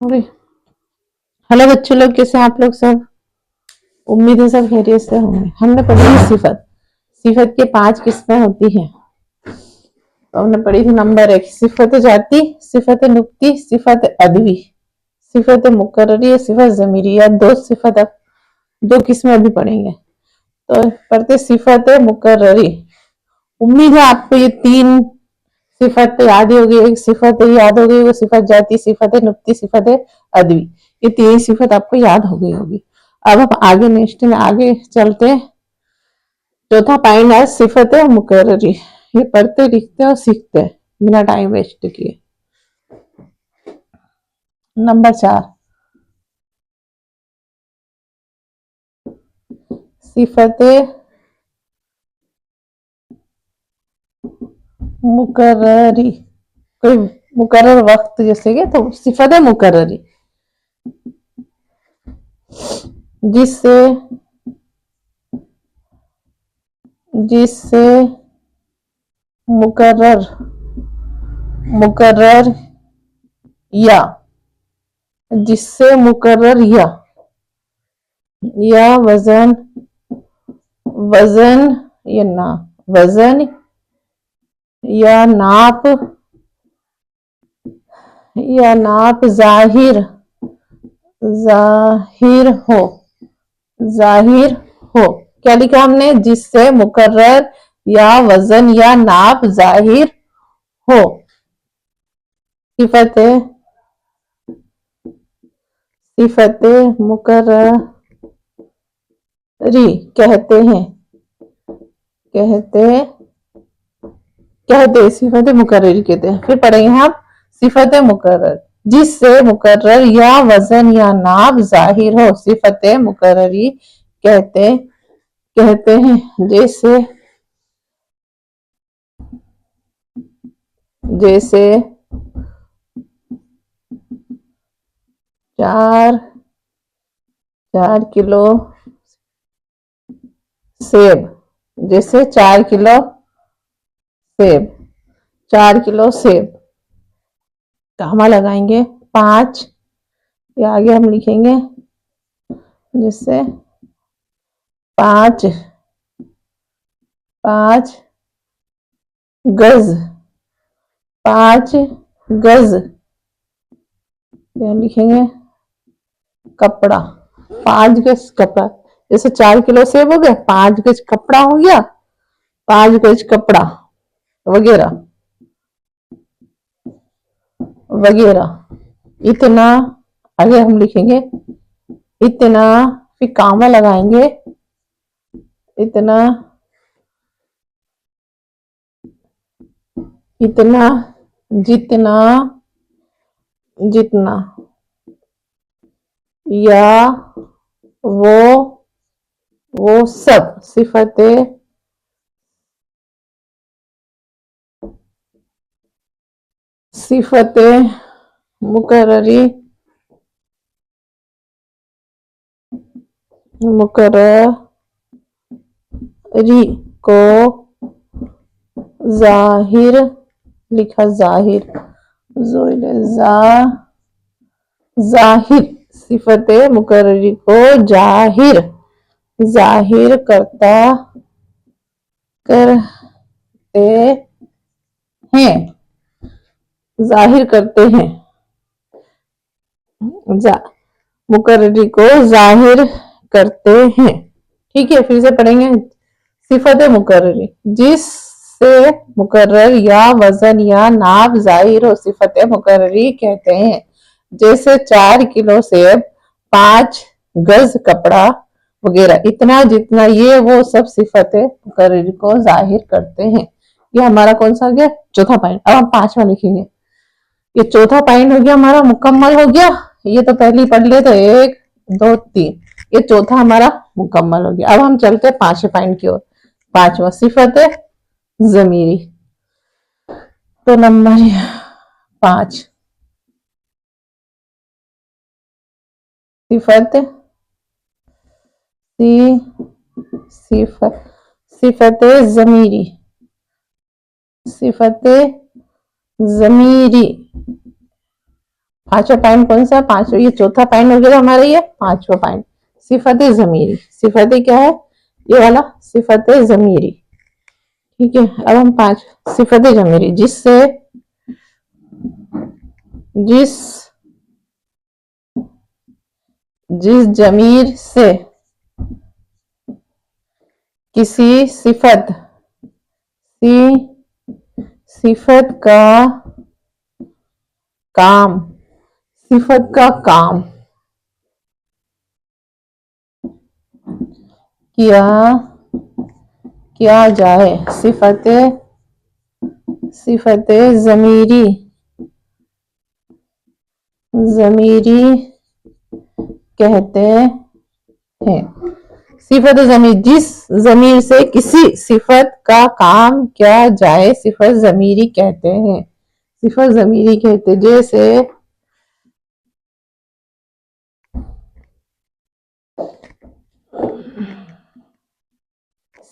अरे, हेलो बच्चों लोग, कैसे हैं आप लोग सब। उम्मीद है सब खैरियत से होंगे। हमने पढ़ी है सिफत। सिफत के 5 किस्में होती हैं। तो हमने पढ़ी थी नंबर 1 सिफत जाती, सिफत नुक्ती, सिफत अदवी, सिफत मुकर्ररी, सिफत जमीरी। या दो सिफत, अब दो किस्में अभी पढ़ेंगे। तो पढ़ते सिफत मुकर्ररी। उम्मीद है आपको ये 3 सिफत तो याद ही होगी। एक सिफत याद हो गई, वो सिफत जाती, सिफत नुक्ती, सिफत अदवी। ये 3 सिफत आपको याद हो गई होगी। अब हम आगे नेक्स्ट में आगे चलते हैं। चौथा पॉइंट है सिफत मुकर्ररी। ये पढ़ते लिखते और सीखते हैं बिना टाइम वेस्ट किए। नंबर 4 सिफत मुकर्ररी। कोई मुकर्रर वक्त जैसे कि, तो सिफत मुकर्ररी जिससे जिससे मुकर्रर मुकर्रर या जिससे मुकर्रर या वजन वजन या ना वजन या नाप जाहिर जाहिर हो जाहिर हो। क्या लिखा हमने? जिससे मुकर्रर या वजन या नाप जाहिर हो। सिफत सिफत मुकर्ररी कहते हैं कहते कहते सिफत मुकर्ररी कहते हैं। फिर पढ़ेंगे हम सिफत मुकर्रर जिससे मुकर्रर या वजन या नाप जाहिर हो। सिफत मुकर्ररी कहते कहते हैं। जैसे जैसे 4 किलो सेब। जैसे 4 किलो सेब कहाँ लगाएंगे? 5 या आगे हम लिखेंगे जैसे 5 गज 5 गज या लिखेंगे कपड़ा। 5 गज कपड़ा। जैसे 4 किलो सेब हो गया, 5 गज कपड़ा हो गया, 5 गज कपड़ा वगैरह वगैरह। इतना आगे हम लिखेंगे इतना, फिर कामा लगाएंगे इतना इतना जितना जितना या वो सब। सिफत मुकर्ररी को जाहिर लिखा जाहिर जाहिर सिफत मुकर्ररी को जाहिर जाहिर करते हैं जाहिर करते हैं। मुकर्ररी को जाहिर करते हैं। ठीक है, फिर से पढ़ेंगे। सिफत मुकर्ररी जिससे मुकर्रर या वजन या नाप जाहिर हो। सिफत मुकर्ररी कहते हैं। जैसे 4 किलो सेब, 5 गज कपड़ा वगैरह। इतना जितना ये वो सब सिफत मुकर्ररी को जाहिर करते हैं। ये हमारा कौन सा हो गया? चौथा पॉइंट। अब हम 5वां लिखेंगे। ये चौथा पॉइंट हो गया हमारा, मुकम्मल हो गया। ये तो पहले ही पढ़ लिए थे, 1 2 3। ये चौथा हमारा मुकम्मल हो गया। अब हम चलते हैं 5वें पॉइंट की ओर। 5वां सिफत जमीरी। तो नंबर 5 सिफत सिफत सिफत जमीरी सिफत जमीरी पांचवा पॉइंट कौन सा? पांचवा, ये चौथा पॉइंट हो गया हमारा, ये पांचवा पॉइंट सिफत जमीरी। सिफत क्या है? ये वाला सिफत जमीरी। ठीक है, अब हम पांच सिफत जमीरी, जिससे जिस जिस जमीर से किसी सिफत का काम किया जाए, सिफत जमीरी कहते हैं। सिफत जमीर, जिस जमीर से किसी सिफत का काम किया जाए, सिफत जमीरी कहते हैं। सिफत जमीरी कहते, जैसे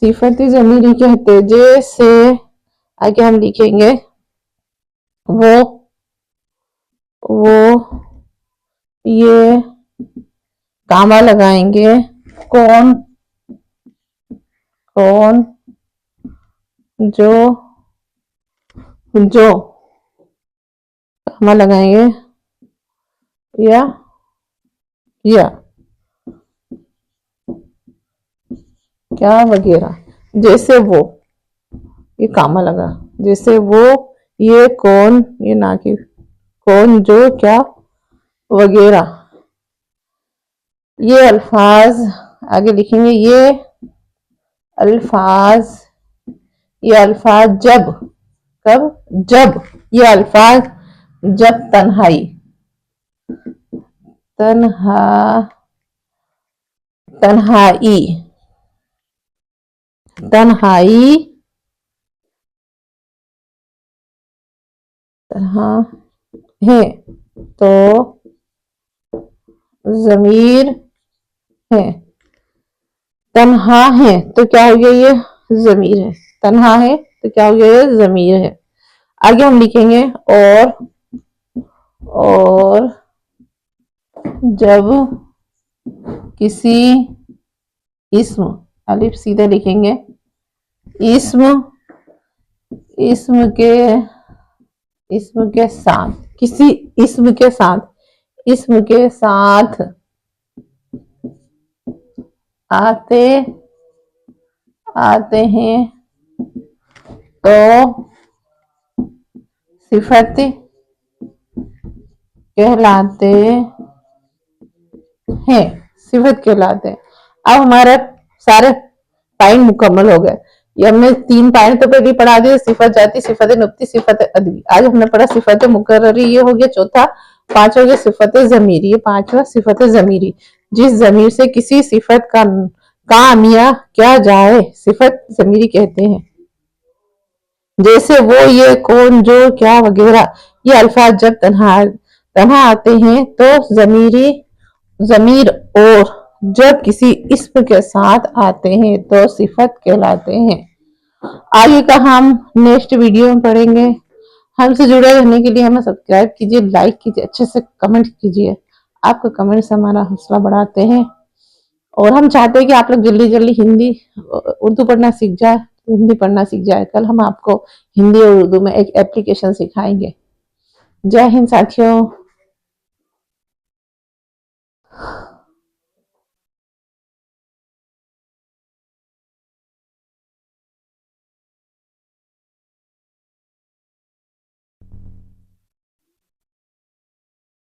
सिफत जमीरी कहते, जैसे आगे हम लिखेंगे वो ये कामा लगाएंगे, कौन जो कामा लगाएंगे, या क्या वगैरह, जैसे वो, ये कामा लगा, जैसे वो, ये कौन, ये ना कि कौन, जो, क्या वगैरह। ये अल्फाज आगे लिखेंगे, ये अल्फाज जब, कब? जब, ये अल्फाज जब तन्हाई है तो जमीर है। तन्हा है तो क्या हो गया? ये जमीर है। तन्हा है तो क्या हो गया? ये जमीर है। आगे हम लिखेंगे, और जब किसी इस्म, अलिफ सीधे लिखेंगे, इस्म के साथ, किसी इस्म के साथ आते हैं तो सिफत कहलाते हैं। सिफत कहलाते हैं। अब हमारे सारे पॉइंट मुकम्मल हो गए। ये हमने 3 पॉइंट तो पहले पढ़ा दिए, सिफत जाती, सिफत नुक्ती, सिफत अदबी। आज हमने पढ़ा सिफत मुकर्ररी, ये हो गया चौथा। 5 हो गया सिफत जमीरी, ये 5वां सिफत जमीरी, जिस जमीर से किसी सिफत का काम या क्या जाए, सिफत जमीरी कहते हैं। जैसे वो, ये कौन, जो, क्या वगैरह। ये अल्फाज जब तन्हा आते हैं तो जमीर, और जब किसी इस्म के साथ आते हैं तो सिफत कहलाते हैं। आगे का हम नेक्स्ट वीडियो में पढ़ेंगे। हमसे जुड़े रहने के लिए हमें सब्सक्राइब कीजिए, लाइक कीजिए, अच्छे से कमेंट कीजिए। आपका कमेंट्स हमारा हौसला बढ़ाते हैं, और हम चाहते हैं कि आप लोग जल्दी जल्दी हिंदी उर्दू पढ़ना सीख जाए, हिंदी पढ़ना सीख जाए। कल हम आपको हिंदी और उर्दू में एक एप्लीकेशन सिखाएंगे। जय हिंद साथियों।